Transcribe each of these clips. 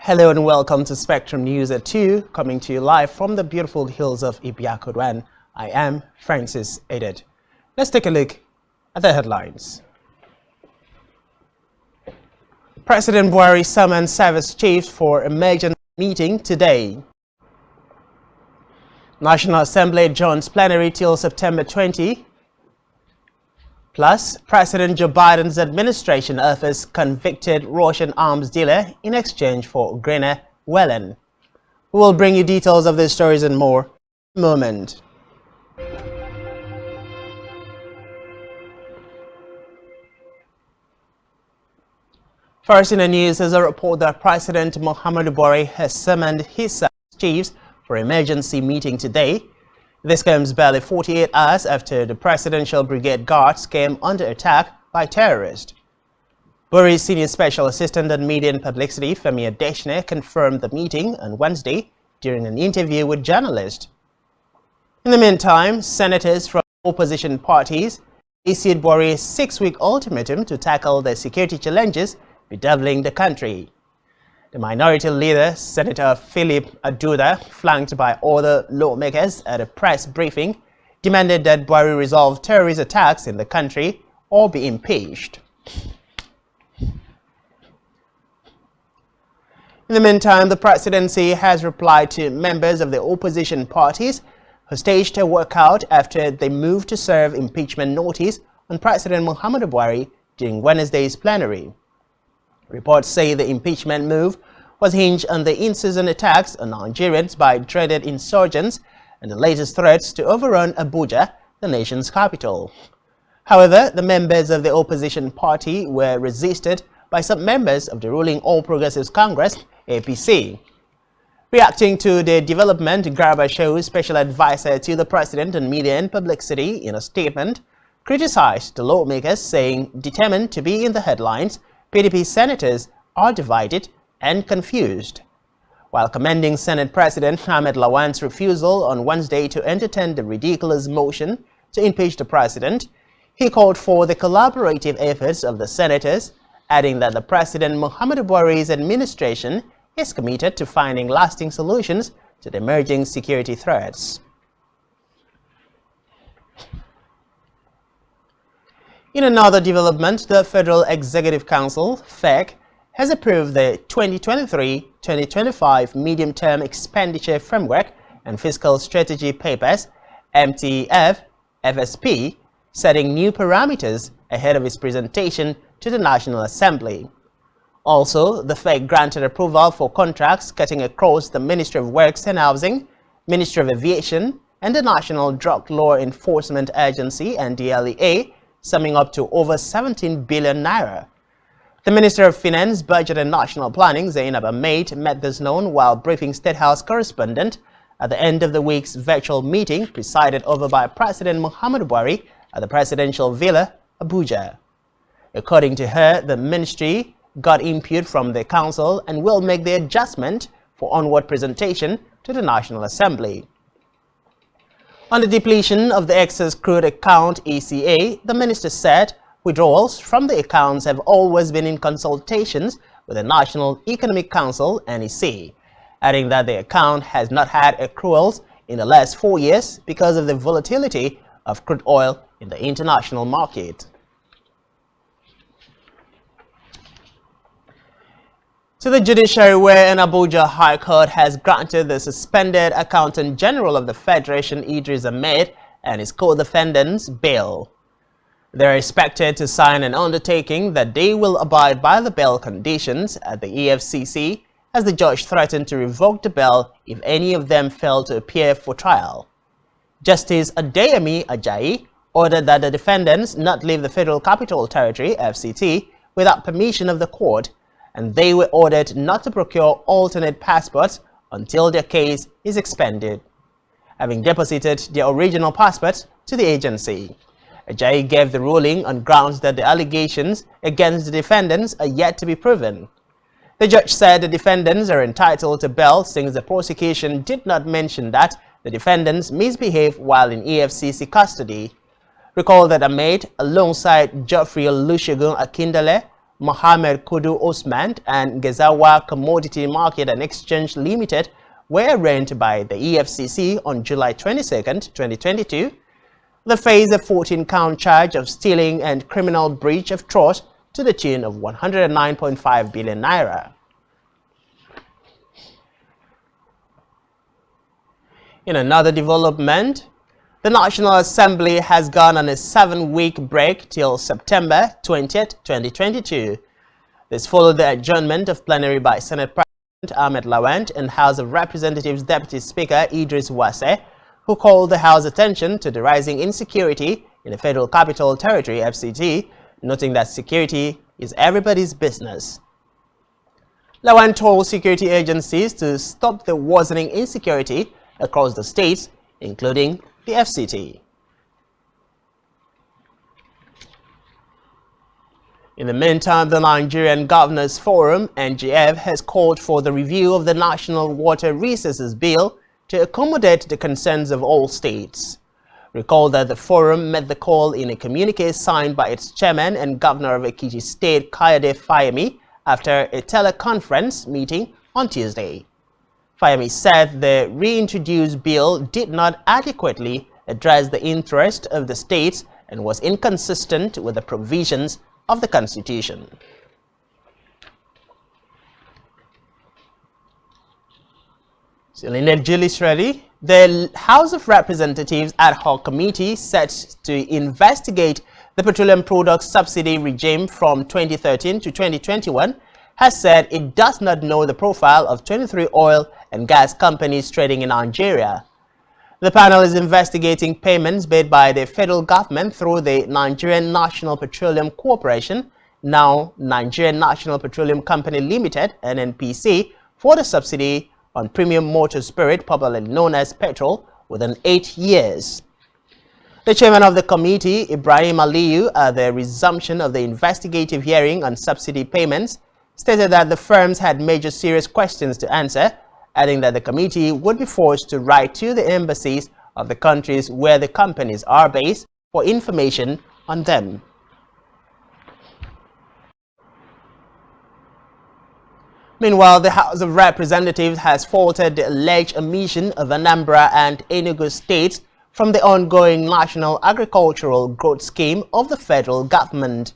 Hello and welcome to Spectrum News at 2, coming to you live from the beautiful hills of Ibiakodwan. I am Francis Eded. Let's take a look at the headlines. President Buhari summoned service chiefs for emergency meeting today. National Assembly adjourns plenary till September 20. Plus, President Joe Biden's administration offers convicted Russian arms dealer in exchange for Guinea whaling. We will bring you details of these stories and more in a moment. First in the news is a report that President Muhammadu Buhari has summoned his service chiefs for emergency meeting today. This comes barely 48 hours after the Presidential Brigade Guards came under attack by terrorists. Buhari's Senior Special Assistant on Media and Publicity, Femi Adeshina, confirmed the meeting on Wednesday during an interview with journalists. In the meantime, senators from opposition parties issued Buhari a 6-week ultimatum to tackle the security challenges bedeviling the country. The minority leader, Senator Philip Aduda, flanked by other lawmakers at a press briefing, demanded that Buhari resolve terrorist attacks in the country or be impeached. In the meantime, the presidency has replied to members of the opposition parties who staged a walkout after they moved to serve impeachment notice on President Muhammadu Buhari during Wednesday's plenary. Reports say the impeachment move was hinged on the incessant attacks on Nigerians by dreaded insurgents and the latest threats to overrun Abuja, the nation's capital. However, the members of the opposition party were resisted by some members of the ruling All Progressives Congress, APC. Reacting to the development, Garba Shehu, special advisor to the president on media and publicity, in a statement, criticized the lawmakers, saying, determined to be in the headlines, PDP senators are divided and confused. While commending Senate President Ahmed Lawan's refusal on Wednesday to entertain the ridiculous motion to impeach the president, he called for the collaborative efforts of the senators, adding that the President Muhammadu Buhari's administration is committed to finding lasting solutions to the emerging security threats. In another development, the Federal Executive Council, FEC, has approved the 2023-2025 Medium-Term Expenditure Framework and Fiscal Strategy Papers, MTF, FSP, setting new parameters ahead of its presentation to the National Assembly. Also, the FEC granted approval for contracts cutting across the Ministry of Works and Housing, Ministry of Aviation, and the National Drug Law Enforcement Agency, NDLEA, summing up to over 17 billion naira. The Minister of Finance, Budget and National Planning, Zainab Ahmed, made this known while briefing State House correspondent at the end of the week's virtual meeting presided over by President Muhammadu Buhari at the Presidential Villa, Abuja. According to her, the ministry got input from the council and will make the adjustment for onward presentation to the National Assembly. On the depletion of the excess crude account ECA, the minister said withdrawals from the accounts have always been in consultations with the National Economic Council, NEC, adding that the account has not had accruals in the last 4 years because of the volatility of crude oil in the international market. To the judiciary, where an Abuja High Court has granted the suspended Accountant General of the Federation, Idris Ahmed, and his co-defendants bail. They are expected to sign an undertaking that they will abide by the bail conditions at the EFCC, as the judge threatened to revoke the bail if any of them fail to appear for trial. Justice Adeyemi Ajayi ordered that the defendants not leave the Federal Capital Territory, FCT, without permission of the court, and they were ordered not to procure alternate passports until their case is expended, having deposited their original passports to the agency. Ajayi gave the ruling on grounds that the allegations against the defendants are yet to be proven. The judge said the defendants are entitled to bail since the prosecution did not mention that the defendants misbehaved while in EFCC custody. Recall that Ahmed, alongside Geoffrey Olusegun Akindele, Mohammed Kudu Osman and Gezawa Commodity Market and Exchange Limited were arraigned by the EFCC on July 22, 2022. They face a 14-count charge of stealing and criminal breach of trust to the tune of 109.5 billion naira. In another development, the National Assembly has gone on a 7-week break till September 20, 2022. This followed the adjournment of plenary by Senate President Ahmed Lawand and House of Representatives Deputy Speaker Idris, who called the House attention to the rising insecurity in the Federal Capital Territory (FCT), noting that security is everybody's business. Lawand told security agencies to stop the worsening insecurity across the states, including the FCT. In the meantime, the Nigerian Governors Forum (NGF) has called for the review of the National Water Resources Bill to accommodate the concerns of all states. Recall that the forum met the call in a communique signed by its chairman and governor of Ekiti State, Kayode Fayemi, after a teleconference meeting on Tuesday. Fayemi said the reintroduced bill did not adequately address the interest of the states and was inconsistent with the provisions of the Constitution. So in the judiciary, the House of Representatives Ad Hoc Committee set to investigate the petroleum products subsidy regime from 2013 to 2021 has said it does not know the profile of 23 oil and gas companies trading in Nigeria. The panel is investigating payments made by the federal government through the Nigerian National Petroleum Corporation, now Nigerian National Petroleum Company Limited, NNPC, for the subsidy on premium motor spirit, popularly known as petrol, within 8 years. The chairman of the committee, Ibrahim Aliyu, at the resumption of the investigative hearing on subsidy payments, stated that the firms had major serious questions to answer, adding that the committee would be forced to write to the embassies of the countries where the companies are based for information on them. Meanwhile, the House of Representatives has faulted the alleged omission of Anambra and Enugu states from the ongoing National Agricultural Growth Scheme of the federal government.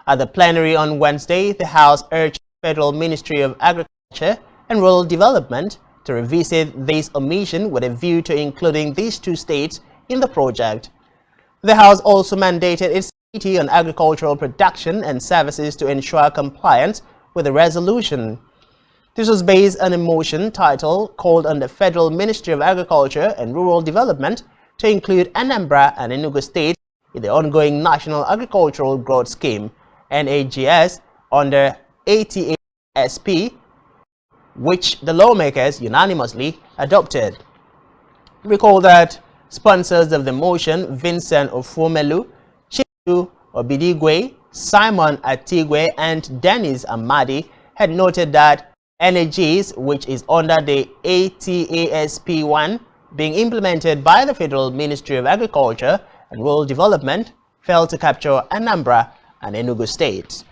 At the plenary on Wednesday, the House urged the Federal Ministry of Agriculture and Rural Development to revisit this omission with a view to including these two states in the project. The House also mandated its Committee on Agricultural Production and Services to ensure compliance with the resolution. This was based on a motion titled called on the Federal Ministry of Agriculture and Rural Development to include Anambra and Enugu states in the ongoing National Agricultural Growth Scheme, NAGS, under ATASP, which the lawmakers unanimously adopted. Recall that sponsors of the motion, Vincent Ofumelu, Chidu Obidigwe, Simon Atigwe, and Dennis Amadi, had noted that NAGs, which is under the ATASP1, being implemented by the Federal Ministry of Agriculture and Rural Development, failed to capture Anambra and Enugu states.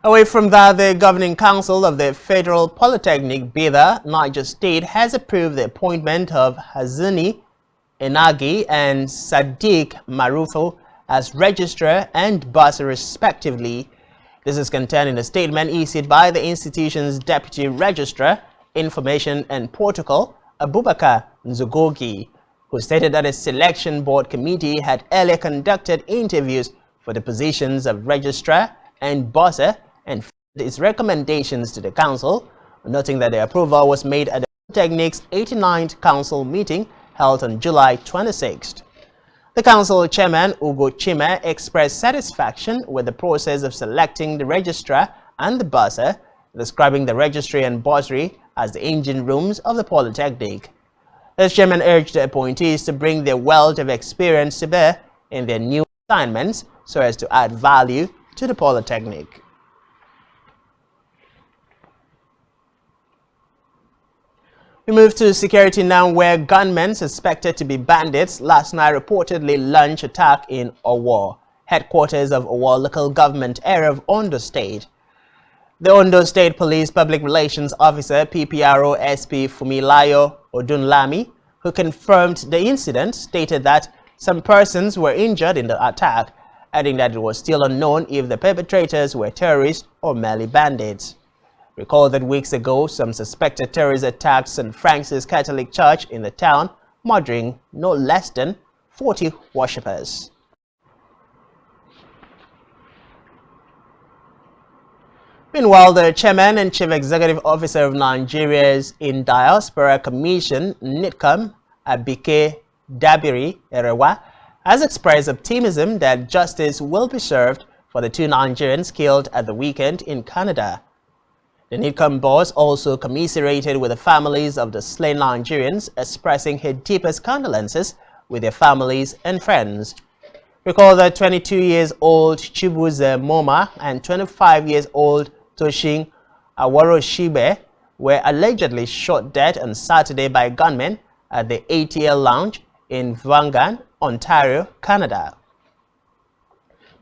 Away from that, the Governing Council of the Federal Polytechnic, Bida, Niger State, has approved the appointment of Hazani Enagi and Sadiq Marufo as Registrar and Bursar respectively. This is contained in a statement issued by the institution's Deputy Registrar, Information and Protocol, Abubakar Nzugogi, who stated that a selection board committee had earlier conducted interviews for the positions of Registrar and Bursar and its recommendations to the Council, noting that the approval was made at the Polytechnic's 89th Council meeting held on July 26th. The Council Chairman, Ugo Chime, expressed satisfaction with the process of selecting the Registrar and the Bursar, describing the Registry and Bursary as the engine rooms of the Polytechnic. The Chairman urged the appointees to bring their wealth of experience to bear in their new assignments so as to add value to the Polytechnic. We move to security now, where gunmen suspected to be bandits last night reportedly launched attack in Owerri, headquarters of Owerri local government area of Ondo State. The Ondo State Police Public Relations Officer PPRO SP Fumilayo Odunlami, who confirmed the incident, stated that some persons were injured in the attack, adding that it was still unknown if the perpetrators were terrorists or merely bandits. Recall that weeks ago, some suspected terrorists attacked St. Francis Catholic Church in the town, murdering no less than 40 worshippers. Meanwhile, the Chairman and Chief Executive Officer of Nigeria's In Diaspora Commission, NIDCOM, Abike Dabiri Erewa, has expressed optimism that justice will be served for the 2 Nigerians killed at the weekend in Canada. The NIDCOM boss also commiserated with the families of the slain Nigerians, expressing her deepest condolences with their families and friends. Recall that 22-year-old Chibuze Moma and 25-year-old Toshin Awaroshibe were allegedly shot dead on Saturday by gunmen at the ATL Lounge in Vaughan, Ontario, Canada.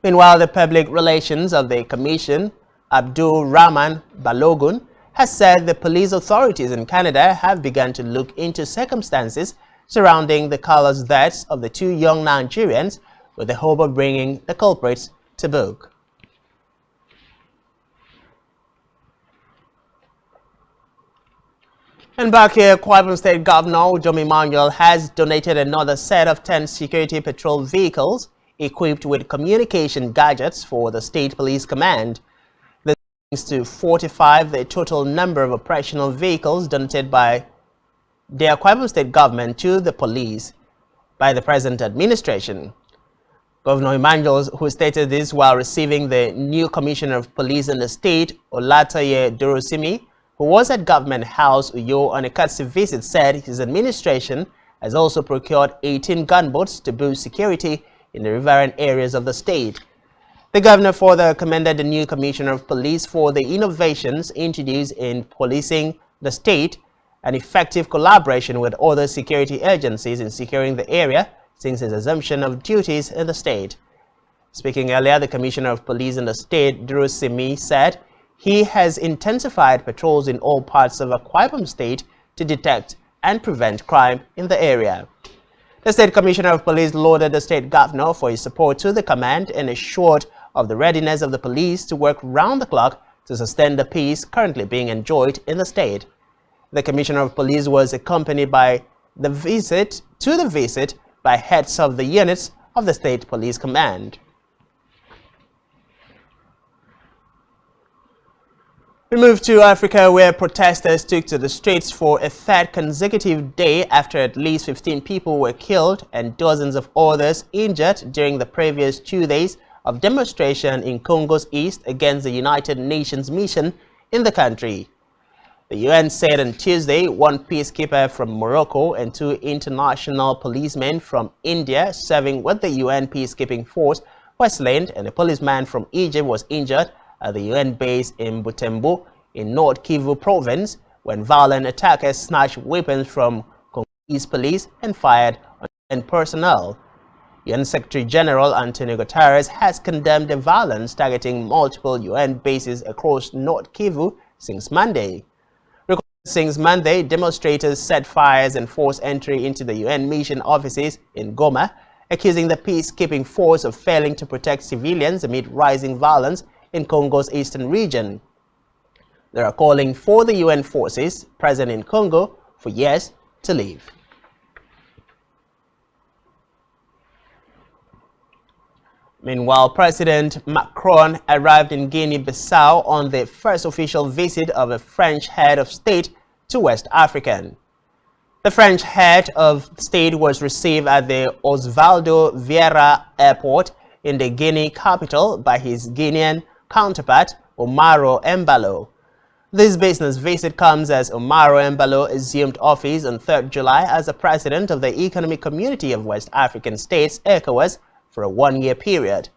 Meanwhile, the public relations of the Commission, Abdul Rahman Balogun, has said the police authorities in Canada have begun to look into circumstances surrounding the callous deaths of the 2 young Nigerians with the hope of bringing the culprits to book. And back here, Akwa Ibom State Governor Udomi Emmanuel has donated another set of 10 security patrol vehicles equipped with communication gadgets for the State Police Command. This brings to 45 the total number of operational vehicles donated by the Akwa Ibom State government to the police by the present administration. Governor Emmanuel, who stated this while receiving the new Commissioner of Police in the state, Olataye Dorosimi, who was at Government House Uyo on a courtesy visit, said his administration has also procured 18 gunboats to boost security in the riverine areas of the state. The governor further commended the new Commissioner of Police for the innovations introduced in policing the state and effective collaboration with other security agencies in securing the area since his assumption of duties in the state. Speaking earlier, the Commissioner of Police in the state, Dorosimi, said he has intensified patrols in all parts of Akwa Ibom State to detect and prevent crime in the area. The State Commissioner of Police lauded the state governor for his support to the command and assured of the readiness of the police to work round the clock to sustain the peace currently being enjoyed in the state. The Commissioner of Police was accompanied by the visit by heads of the units of the State Police Command. We move to Africa, where protesters took to the streets for a 3rd consecutive day after at least 15 people were killed and dozens of others injured during the previous 2 days of demonstration in Congo's east against the United Nations mission in the country. The UN said on Tuesday 1 peacekeeper from Morocco and 2 international policemen from India serving with the UN peacekeeping force were slain, and a policeman from Egypt was injured at the UN base in Butembo in North Kivu province when violent attackers snatched weapons from Congolese police and fired on UN personnel. UN Secretary General Antonio Guterres has condemned the violence targeting multiple UN bases across North Kivu since Monday. Since Monday, demonstrators set fires and forced entry into the UN mission offices in Goma, accusing the peacekeeping force of failing to protect civilians amid rising violence in Congo's eastern region. They are calling for the UN forces present in Congo for years to leave. Meanwhile, President Macron arrived in Guinea-Bissau on the first official visit of a French head of state to West Africa. The French head of state was received at the Osvaldo Vieira Airport in the Guinea capital by his Guinean counterpart, Omaro Embalo. This business visit comes as Omaro Embalo assumed office on 3rd July as the president of the Economic Community of West African States, ECOWAS, for a 1-year period.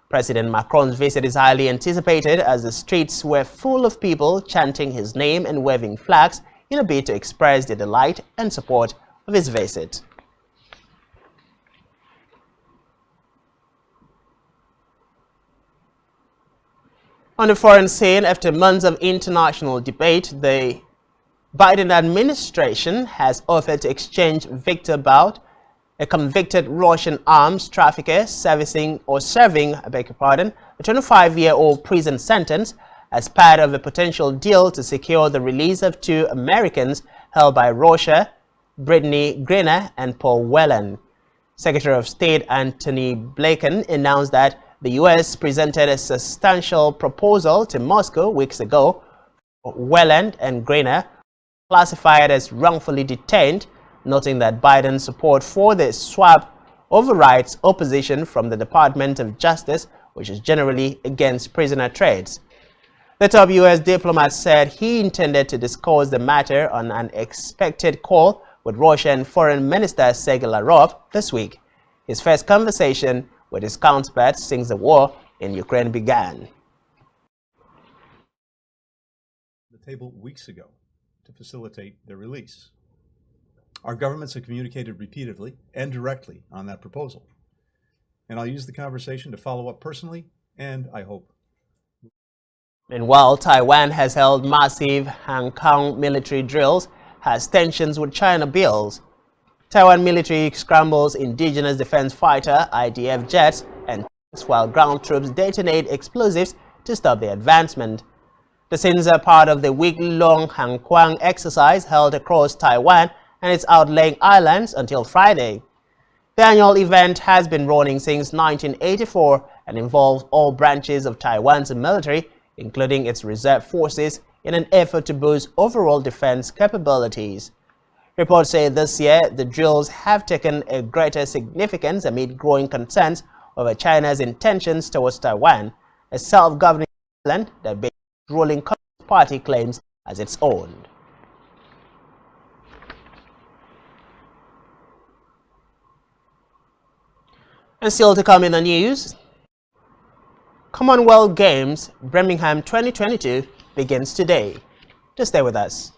President Macron's visit is highly anticipated as the streets were full of people chanting his name and waving flags in a bid to express their delight and support of his visit. On the foreign scene, after months of international debate, the Biden administration has offered to exchange Victor Bout, a convicted Russian arms trafficker serving a 25-year-old prison sentence, as part of a potential deal to secure the release of 2 Americans held by Russia, Brittany Griner and Paul Whelan. Secretary of State Antony Blinken announced that the U.S. presented a substantial proposal to Moscow weeks ago for Whelan and Griner, classified as wrongfully detained, noting that Biden's support for the swap overrides opposition from the Department of Justice, which is generally against prisoner trades. The top U.S. diplomat said he intended to discuss the matter on an expected call with Russian Foreign Minister Sergei Lavrov this week, his first conversation with his counterpart since the war in Ukraine began. The table weeks ago to facilitate their release. Our governments have communicated repeatedly and directly on that proposal. And I'll use the conversation to follow up personally, and I hope. Meanwhile, Taiwan has held massive Hong Kong military drills as tensions with China builds. Taiwan military scrambles indigenous defense fighter IDF jets and tanks while ground troops detonate explosives to stop the advancement. The scenes are part of the week-long Han Kuang exercise held across Taiwan and its outlying islands until Friday. The annual event has been running since 1984 and involves all branches of Taiwan's military, including its reserve forces, in an effort to boost overall defense capabilities. Reports say this year the drills have taken a greater significance amid growing concerns over China's intentions towards Taiwan, a self-governing island that the ruling Communist Party claims as its own. And still to come in the news, Commonwealth Games Birmingham 2022 begins today. Just stay with us.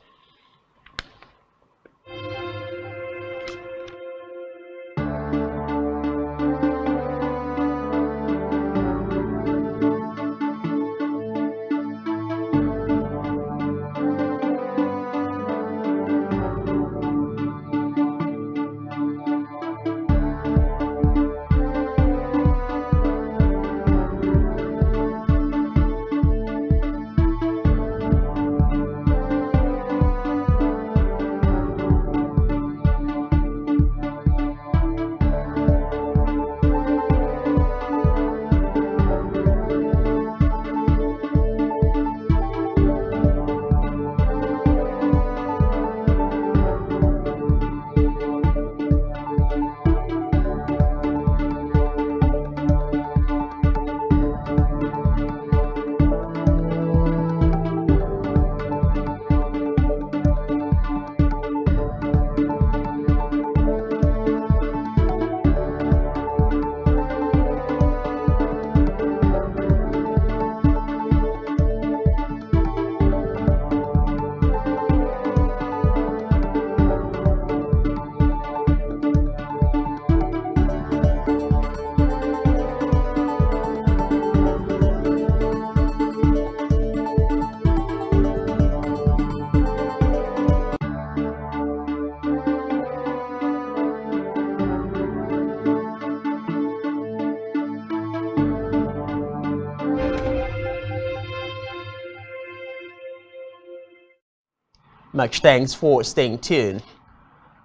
Much thanks for staying tuned.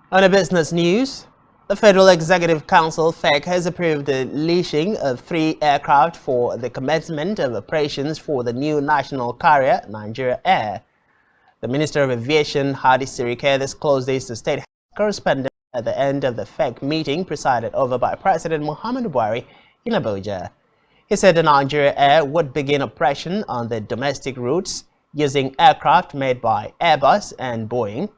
On the business news, the Federal Executive Council (FEC) has approved the leasing of 3 aircraft for the commencement of operations for the new national carrier, Nigerian Air. The Minister of Aviation, Hadi Sirike, disclosed this to state correspondents at the end of the FEC meeting presided over by President Muhammadu Buhari in Abuja. He said the Nigerian Air would begin operation on the domestic routes using aircraft made by Airbus and Boeing.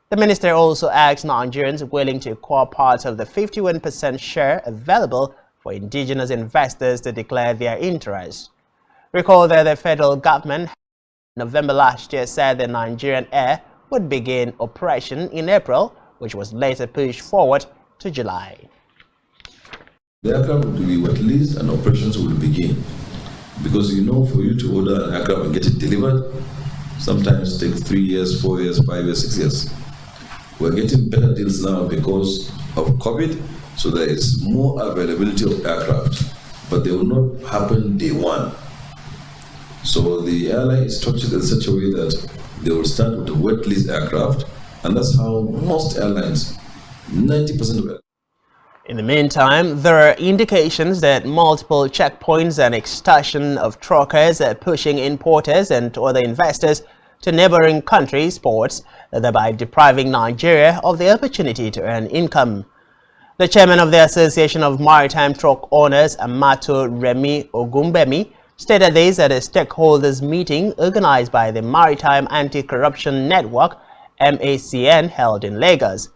The minister also asked Nigerians willing to acquire part of the 51% share available for indigenous investors to declare their interest. Recall that the federal government in November last year said the Nigerian Air would would begin operation in April, which was later pushed forward to July. The aircraft will be wet leased and operations will begin. Because for you to order an aircraft and get it delivered, sometimes it takes 3 years, 4 years, 5 years, 6 years. We're getting better deals now because of COVID, so there is more availability of aircraft, but they will not happen day one. So the airline is structured in such a way that they will start with a wet lease aircraft, and that's how most airlines, 90% of it. In the meantime, there are indications that multiple checkpoints and extortion of truckers are pushing importers and other investors to neighboring countries' ports, thereby depriving Nigeria of the opportunity to earn income. The chairman of the Association of Maritime Truck Owners, Amato Remi Ogunbemi, stated this at a stakeholders meeting organized by the Maritime Anti-Corruption Network, MACN, held in Lagos.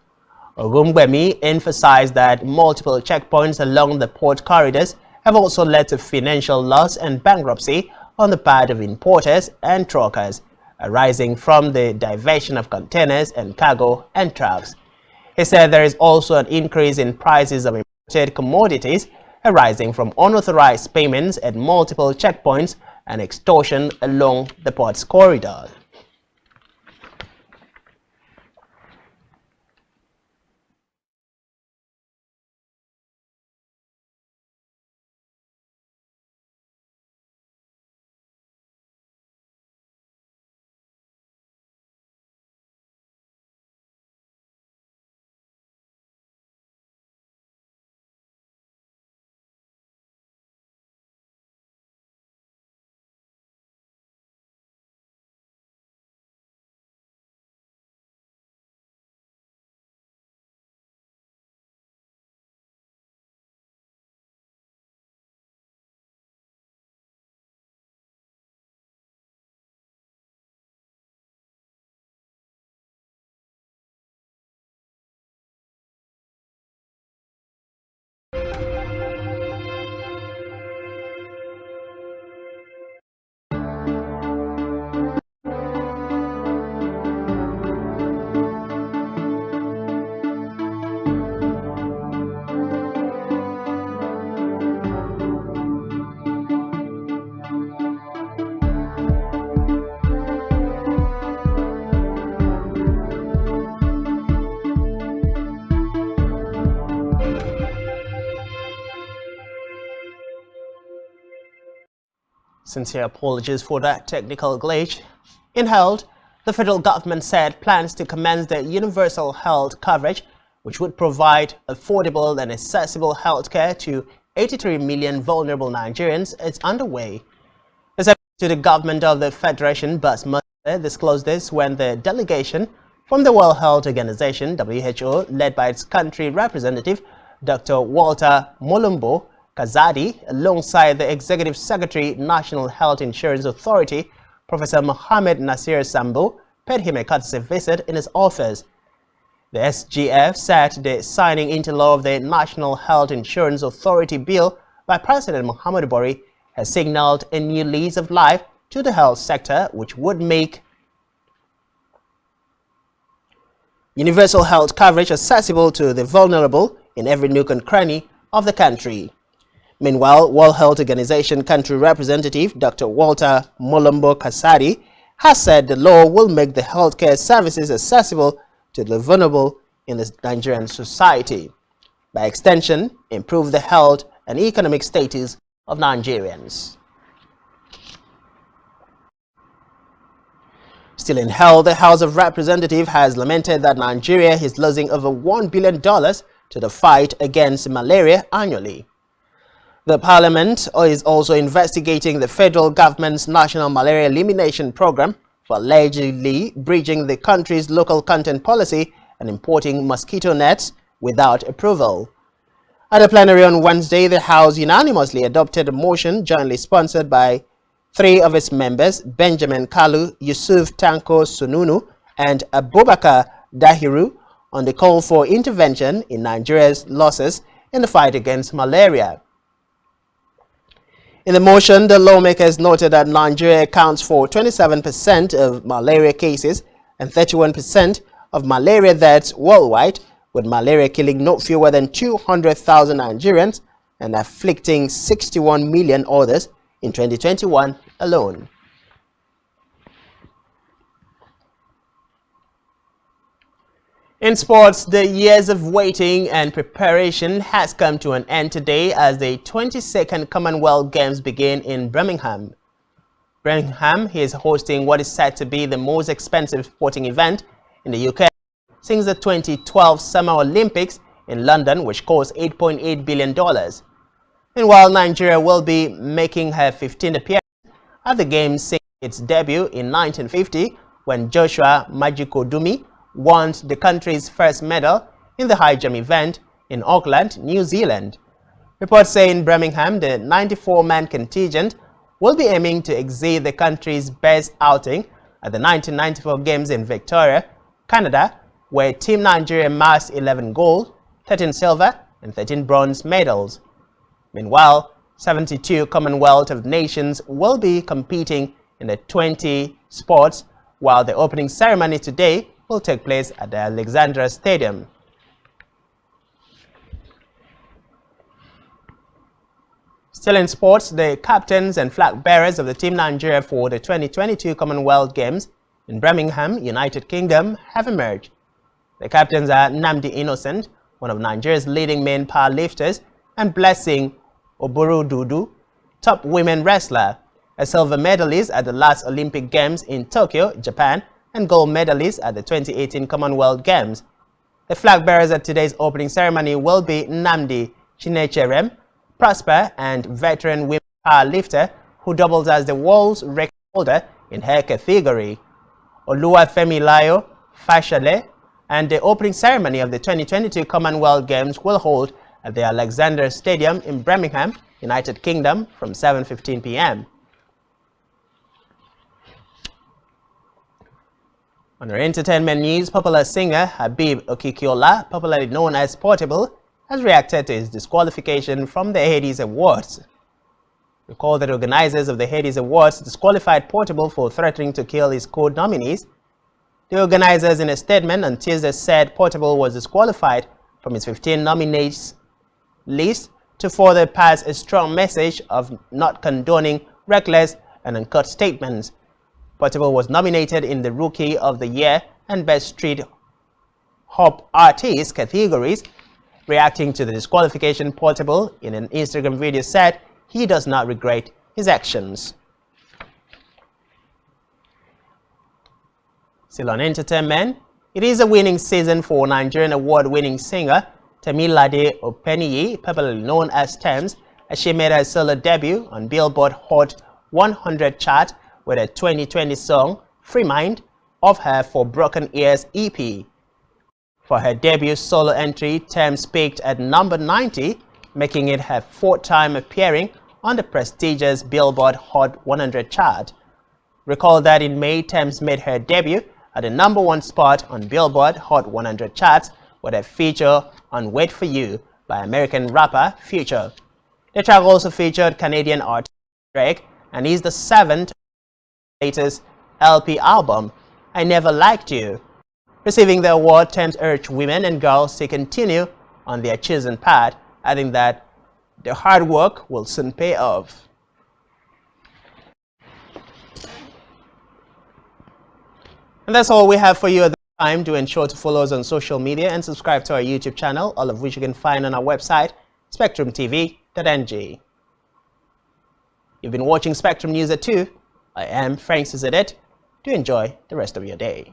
Ogunbemi emphasized that multiple checkpoints along the port corridors have also led to financial loss and bankruptcy on the part of importers and truckers, arising from the diversion of containers and cargo and trucks. He said there is also an increase in prices of imported commodities arising from unauthorized payments at multiple checkpoints and extortion along the port's corridor. Sincere apologies for that technical glitch. In health, the federal government said plans to commence the universal health coverage, which would provide affordable and accessible health care to 83 million vulnerable Nigerians, is underway. The Secretary to the government of the Federation, Bas disclosed this when the delegation from the World Health Organization, WHO, led by its country representative, Dr. Walter Molumbo Kazadi, alongside the Executive Secretary, National Health Insurance Authority, Professor Mohammed Nasir Sambo, paid him a courtesy visit in his office. The SGF said the signing into law of the National Health Insurance Authority bill by President Muhammadu Buhari has signaled a new lease of life to the health sector, which would make universal health coverage accessible to the vulnerable in every nook and cranny of the country. Meanwhile, World Health Organization country representative Dr. Walter Molumbo Kasadi has said the law will make the healthcare services accessible to the vulnerable in the Nigerian society. By extension, improve the health and economic status of Nigerians. Still in health, the House of Representatives has lamented that Nigeria is losing over $1 billion to the fight against malaria annually. The Parliament is also investigating the federal government's National Malaria Elimination Program for allegedly breaching the country's local content policy and importing mosquito nets without approval. At a plenary on Wednesday, the House unanimously adopted a motion jointly sponsored by three of its members, Benjamin Kalu, Yusuf Tanko Sununu, and Abubakar Dahiru, on the call for intervention in Nigeria's losses in the fight against malaria. In the motion, the lawmakers noted that Nigeria accounts for 27% of malaria cases and 31% of malaria deaths worldwide, with malaria killing no fewer than 200,000 Nigerians and afflicting 61 million others in 2021 alone. In sports, the years of waiting and preparation has come to an end today as the 22nd Commonwealth Games begin in Birmingham. Birmingham is hosting what is said to be the most expensive sporting event in the UK since the 2012 Summer Olympics in London, which cost $8.8 billion. Meanwhile, Nigeria will be making her 15th appearance at the Games since its debut in 1950 when Joshua Majikodumi won the country's first medal in the high jump event in Auckland, New Zealand. Reports say in Birmingham, the 94-man contingent will be aiming to exceed the country's best outing at the 1994 Games in Victoria, Canada, where Team Nigeria amassed 11 gold, 13 silver, and 13 bronze medals. Meanwhile, 72 Commonwealth of Nations will be competing in the 20 sports, while the opening ceremony today will take place at the Alexandra Stadium. Still in sports, the captains and flag bearers of the Team Nigeria for the 2022 Commonwealth Games in Birmingham, United Kingdom, have emerged. The captains are Nnamdi Innocent, one of Nigeria's leading men powerlifters, and Blessing Oborududu, top women wrestler, a silver medalist at the last Olympic Games in Tokyo, Japan, and gold medalist at the 2018 Commonwealth Games. The flag bearers at today's opening ceremony will be Nnamdi Chinecherem, Prosper and veteran women powerlifter who doubles as the world's record holder in her category, Oluwafemi Layo Fashale, and the opening ceremony of the 2022 Commonwealth Games will hold at the Alexandra Stadium in Birmingham, United Kingdom from 7:15 p.m. On our entertainment news, popular singer Habib Okikiola, popularly known as Portable, has reacted to his disqualification from the Hades Awards. Recall that organizers of the Hades Awards disqualified Portable for threatening to kill his co-nominees. The organizers in a statement on Tuesday said Portable was disqualified from his 15 nominees list to further pass a strong message of not condoning reckless and uncut statements. Portable was nominated in the Rookie of the Year and Best Street Hop Artist categories. Reacting to the disqualification, Portable, in an Instagram video, said he does not regret his actions. Still on entertainment, it is a winning season for Nigerian award-winning singer Temilade Openiyi, popularly known as Thames, as she made her solo debut on Billboard Hot 100 chart with a 2020 song, Free Mind, of her For Broken Ears EP. For her debut solo entry, Thames peaked at number 90, making it her fourth time appearing on the prestigious Billboard Hot 100 chart. Recall that in May, Thames made her debut at the #1 spot on Billboard Hot 100 charts with a feature on Wait For You by American rapper Future. The track also featured Canadian artist Drake and is the 7th latest LP album, I Never Liked You. Receiving the award, Thames urged women and girls to continue on their chosen path, adding that the hard work will soon pay off. And that's all we have for you at this time. Do ensure to follow us on social media and subscribe to our YouTube channel, all of which you can find on our website, spectrumtv.ng. You've been watching Spectrum News at 2. I am Frank Cizedet. Do enjoy the rest of your day.